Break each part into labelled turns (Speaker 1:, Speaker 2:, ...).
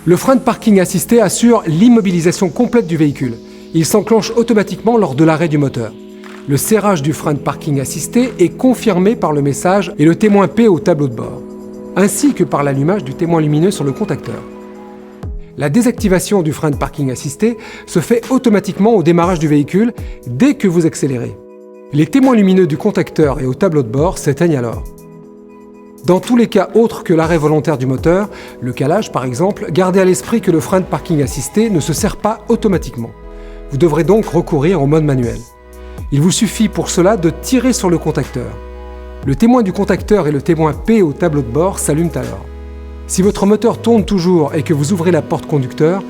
Speaker 1: Le frein de parking assisté assure l'immobilisation complète du véhicule. Il s'enclenche automatiquement lors de l'arrêt du moteur. Le serrage du frein de parking assisté est confirmé par le message et le témoin P au tableau de bord, ainsi que par l'allumage du témoin lumineux sur le contacteur. La désactivation du frein de parking assisté se fait automatiquement au démarrage du véhicule dès que vous accélérez. Les témoins lumineux du contacteur et au tableau de bord s'éteignent alors. Dans tous les cas autres que l'arrêt volontaire du moteur, le calage par exemple, gardez à l'esprit que le frein de parking assisté ne se serre pas automatiquement. Vous devrez donc recourir au mode manuel. Il vous suffit pour cela de tirer sur le contacteur. Le témoin du contacteur et le témoin P au tableau de bord s'allument alors. Si votre moteur tourne toujours et que vous ouvrez la porte conducteur,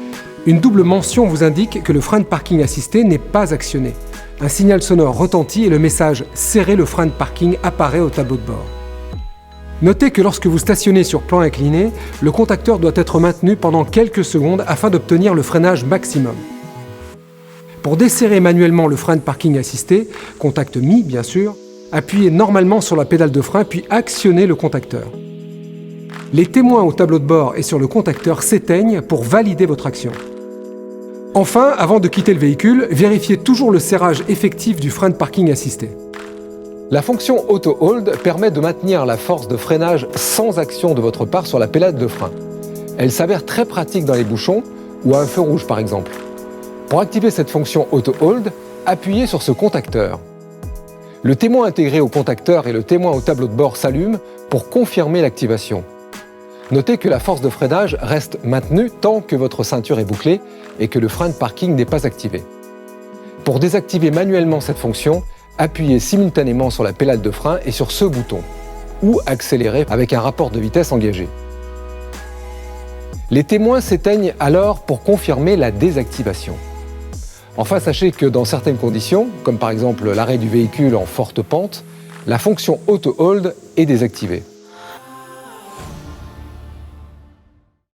Speaker 1: une double mention vous indique que le frein de parking assisté n'est pas actionné. Un signal sonore retentit et le message « Serrez le frein de parking » apparaît au tableau de bord. Notez que lorsque vous stationnez sur plan incliné, le contacteur doit être maintenu pendant quelques secondes afin d'obtenir le freinage maximum. Pour desserrer manuellement le frein de parking assisté, contact mis bien sûr, appuyez normalement sur la pédale de frein puis actionnez le contacteur. Les témoins au tableau de bord et sur le contacteur s'éteignent pour valider votre action. Enfin, avant de quitter le véhicule, vérifiez toujours le serrage effectif du frein de parking assisté. La fonction Auto Hold permet de maintenir la force de freinage sans action de votre part sur la pédale de frein. Elle s'avère très pratique dans les bouchons ou à un feu rouge par exemple. Pour activer cette fonction Auto Hold, appuyez sur ce contacteur. Le témoin intégré au contacteur et le témoin au tableau de bord s'allument pour confirmer l'activation. Notez que la force de freinage reste maintenue tant que votre ceinture est bouclée et que le frein de parking n'est pas activé. Pour désactiver manuellement cette fonction, appuyez simultanément sur la pédale de frein et sur ce bouton, ou accélérez avec un rapport de vitesse engagé. Les témoins s'éteignent alors pour confirmer la désactivation. Enfin, sachez que dans certaines conditions, comme par exemple l'arrêt du véhicule en forte pente, la fonction Auto Hold est désactivée.